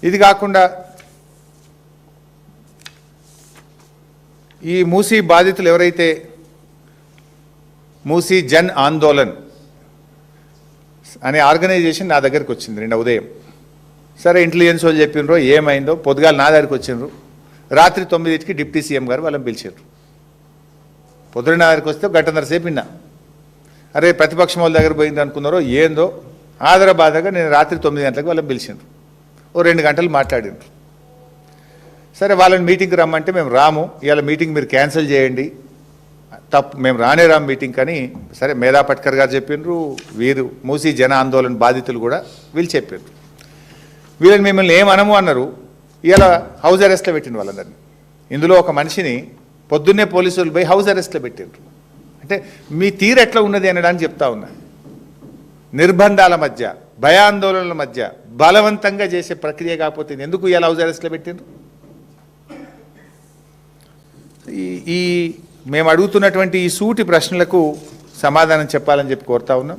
ఇది కాకుండా ఈ మూసీ బాధితులు ఎవరైతే మూసీ జన్ ఆందోళన్ అనే ఆర్గనైజేషన్ నా దగ్గరికి వచ్చింది నిన్న ఉదయం. సరే ఇంటెలిజెన్స్ వాళ్ళు చెప్పినరో ఏమైందో పొద్దుగాల నా దగ్గరికి వచ్చిండ్రు. రాత్రి 9కి డిప్యూటీ సీఎం గారు వాళ్ళని పిలిచారు. పొద్దున నా దగ్గరికి వస్తే గంటన్నర సేపు విన్నా. అరే ప్రతిపక్షం వాళ్ళ దగ్గర పోయింది అనుకున్నారో ఏందో ఆదరబాదగా నేను రాత్రి 9 గంటలకు వాళ్ళని పిలిచిండ్రు. ఓ 2 గంటలు మాట్లాడిండ్రు. సరే వాళ్ళని మీటింగ్కి రమ్మంటే మేము రాము, ఇవాళ మీటింగ్ మీరు క్యాన్సిల్ చేయండి, తప్పు మేము రాము మీటింగ్ అని. సరే మేధా పట్కర్ గారు చెప్పిండ్రు, వీరు మూసీ జన ఆందోళన బాధితులు కూడా వీళ్ళు చెప్పిండ్రు. వీళ్ళని మిమ్మల్ని ఏమనము అన్నారు. ఇలా హౌస్ అరెస్ట్లో పెట్టిండు వాళ్ళందరినీ. ఇందులో ఒక మనిషిని పొద్దున్నే పోలీసులు పోయి హౌస్ అరెస్ట్లో పెట్టిండ్రు. అంటే మీ తీరు ఎట్లా ఉన్నది అనడానికి చెప్తా ఉన్నా. నిర్బంధాల మధ్య భయాందోళనల మధ్య బలవంతంగా చేసే ప్రక్రియ కాకపోతే ఎందుకు ఇలా హౌస్ అరెస్ట్లో పెట్టిండ్రు? ఈ మేము అడుగుతున్నటువంటి ఈ సూటి ప్రశ్నలకు సమాధానం చెప్పాలని చెప్పి కోరుతా ఉన్నాం.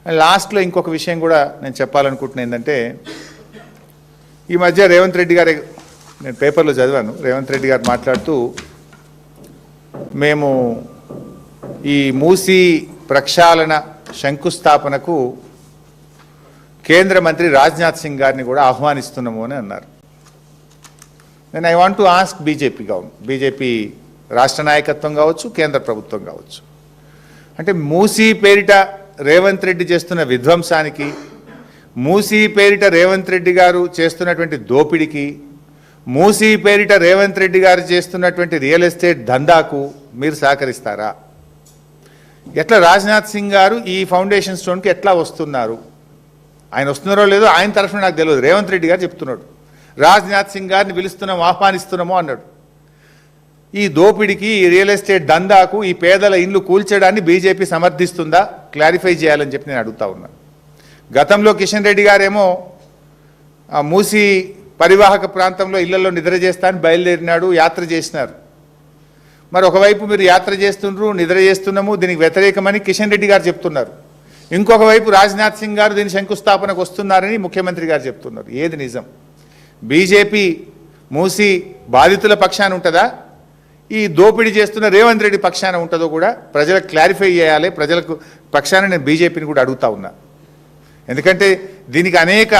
లాస్ట్లో ఇంకొక విషయం కూడా నేను చెప్పాలనుకుంటున్నా. ఏంటంటే ఈ మధ్య రేవంత్ రెడ్డి గారు, నేను పేపర్లో చదివాను, రేవంత్ రెడ్డి గారు మాట్లాడుతూ మేము ఈ మూసీ ప్రక్షాళన శంకుస్థాపనకు కేంద్ర మంత్రి రాజ్నాథ్ సింగ్ గారిని కూడా ఆహ్వానిస్తున్నాము అని అన్నారు. నేను I want to ask BJP రాష్ట్ర నాయకత్వం కావచ్చు, కేంద్ర ప్రభుత్వం కావచ్చు, అంటే మూసీ పేరిట రేవంత్ రెడ్డి చేస్తున్న విధ్వంసానికి, మూసీ పేరిట రేవంత్ రెడ్డి గారు చేస్తున్నటువంటి దోపిడికి, మూసీ పేరిట రేవంత్ రెడ్డి గారు చేస్తున్నటువంటి రియల్ ఎస్టేట్ దందాకు మీరు సహకరిస్తారా? ఎట్లా రాజ్నాథ్ సింగ్ గారు ఈ ఫౌండేషన్ స్టోన్కి ఎట్లా వస్తున్నారు? ఆయన వస్తున్నారో లేదో ఆయన తరఫున నాకు తెలియదు. రేవంత్ రెడ్డి గారు చెప్తున్నాడు రాజ్నాథ్ సింగ్ గారిని పిలుస్తున్నాము, ఆహ్వానిస్తున్నాము అన్నాడు. ఈ దోపిడికి, ఈ రియల్ ఎస్టేట్ దందాకు, ఈ పేదల ఇండ్లు కూల్చడాన్ని బీజేపీ సమర్థిస్తుందా? క్లారిఫై చేయాలని చెప్పి నేను అడుగుతా ఉన్నా. గతంలో కిషన్ రెడ్డి గారేమో మూసీ పరివాహక ప్రాంతంలో ఇళ్లలో నిద్ర చేస్తానని బయలుదేరినాడు, యాత్ర చేసినారు. మరి ఒకవైపు మీరు యాత్ర చేస్తుండ్రు, నిద్ర చేస్తున్నాము, దీనికి వ్యతిరేకమని కిషన్ రెడ్డి గారు చెప్తున్నారు. ఇంకొక వైపు రాజ్నాథ్ సింగ్ గారు దీని శంకుస్థాపనకు వస్తున్నారని ముఖ్యమంత్రి గారు చెప్తున్నారు. ఏది నిజం? బీజేపీ మూసీ బాధితుల పక్షాన ఉంటుందా, ఈ దోపిడీ చేస్తున్న రేవంత్ రెడ్డి పక్షాన ఉంటుందో కూడా ప్రజలకు క్లారిఫై చేయాలి. ప్రజలకు పక్షాన నేను బీజేపీని కూడా అడుగుతా ఉన్నా. ఎందుకంటే దీనికి అనేక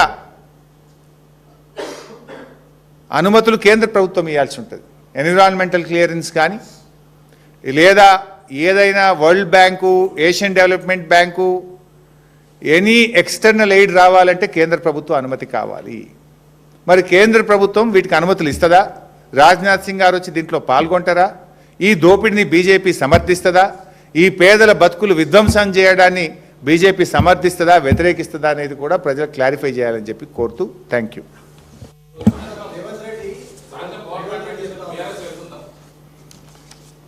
అనుమతులు కేంద్ర ప్రభుత్వం ఇవ్వాల్సి ఉంటుంది. ఎన్విరాన్మెంటల్ క్లియరెన్స్ కానీ, లేదా ఏదైనా world bank, Asian development bank, any external aid రావాలంటే కేంద్ర ప్రభుత్వం అనుమతి కావాలి. మరి కేంద్ర ప్రభుత్వం వీటికి అనుమతులు ఇస్తుందా? రాజ్నాథ్ సింగ్ గారు వచ్చి దీంట్లో పాల్గొంటారా? ఈ దోపిడిని బీజేపీ సమర్థిస్తుందా? ఈ పేదల బతుకులు విధ్వంసం చేయడాన్ని బీజేపీ సమర్థిస్తుందా, వ్యతిరేకిస్తుందా అనేది కూడా ప్రజలకు క్లారిఫై చేయాలని చెప్పి కోరుతూ థ్యాంక్ యూ.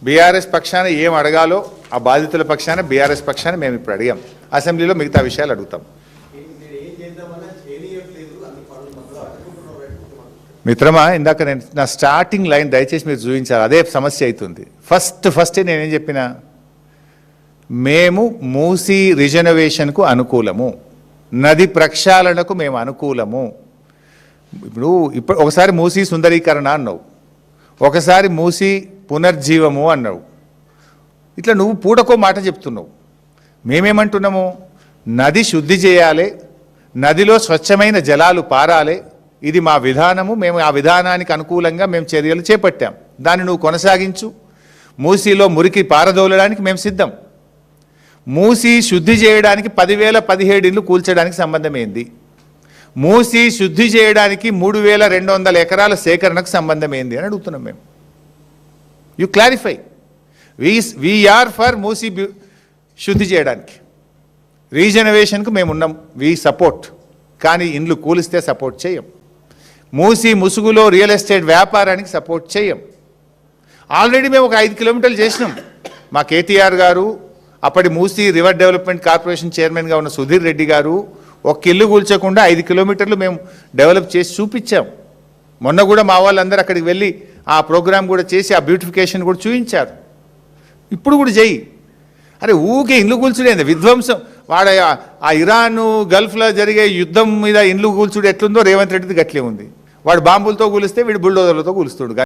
బీఆర్ఎస్ పక్షాన ఏం అడగాలో ఆ బాధితుల పక్షాన, బీఆర్ఎస్ పక్షాన మేము ఇప్పుడు అడిగాం. అసెంబ్లీలో మిగతా విషయాలు అడుగుతాం. మిత్రమా, ఇందాక నేను నా స్టార్టింగ్ లైన్ దయచేసి మీరు చూపించాలి, అదే సమస్య అవుతుంది. ఫస్టే నేనేం చెప్పినా, మేము మూసీ రిజర్వేషన్కు అనుకూలము, నది ప్రక్షాళనకు మేము అనుకూలము. ఇప్పుడు ఒకసారి మూసీ సుందరీకరణ అన్నావు, ఒకసారి మూసీ పునర్జీవము అన్నావు. ఇట్లా నువ్వు పూటకో మాట చెప్తున్నావు. మేమేమంటున్నాము, నది శుద్ధి చేయాలి, నదిలో స్వచ్ఛమైన జలాలు పారాలి, ఇది మా విధానము, మేము ఆ విధానానికి అనుకూలంగా మేము చర్యలు చేపట్టాం. దాన్ని నువ్వు కొనసాగించు. మూసీలో మురికి పారదోలడానికి మేము సిద్ధం. మూసీ శుద్ధి చేయడానికి 10,017 ఇళ్ళు కూల్చడానికి సంబంధం ఏంది? మూసీ శుద్ధి చేయడానికి 3,200 ఎకరాల సేకరణకు సంబంధం ఏంది అని అడుగుతున్నాం మేము. You clarify. We are for Musi శుద్ధి చేయడానికి, రీజనరేషన్కు మేము ఉన్నాం, వీ సపోర్ట్. కానీ ఇండ్లు కూలిస్తే సపోర్ట్ చేయం. మూసీ ముసుగులో రియల్ ఎస్టేట్ వ్యాపారానికి సపోర్ట్ చేయం. ఆల్రెడీ మేము ఒక 5 కిలోమీటర్లు చేసినాం. మా కేటీఆర్ గారు, అప్పటి మూసీ రివర్ డెవలప్మెంట్ కార్పొరేషన్ చైర్మన్గా ఉన్న సుధీర్ రెడ్డి గారు ఒక ఇల్లు కూల్చకుండా 5 కిలోమీటర్లు మేము డెవలప్ చేసి చూపించాం. మొన్న కూడా మా వాళ్ళందరూ అక్కడికి వెళ్ళి ఆ ప్రోగ్రామ్ కూడా చేసి ఆ బ్యూటిఫికేషన్ కూడా చూపించారు. ఇప్పుడు కూడా చెయ్యి. అరే ఊకే ఇల్లు కూల్చుడేంది, విధ్వంసం. వాడ ఆ ఇరాన్ గల్ఫ్లో జరిగే యుద్ధం మీద ఇండ్లు కూల్చుడు ఎట్లుందో రేవంత్ రెడ్డిది గట్లే ఉంది. వాడు బాంబులతో కూలిస్తే వీడు బుల్డోజర్లతో కూలుస్తాడు.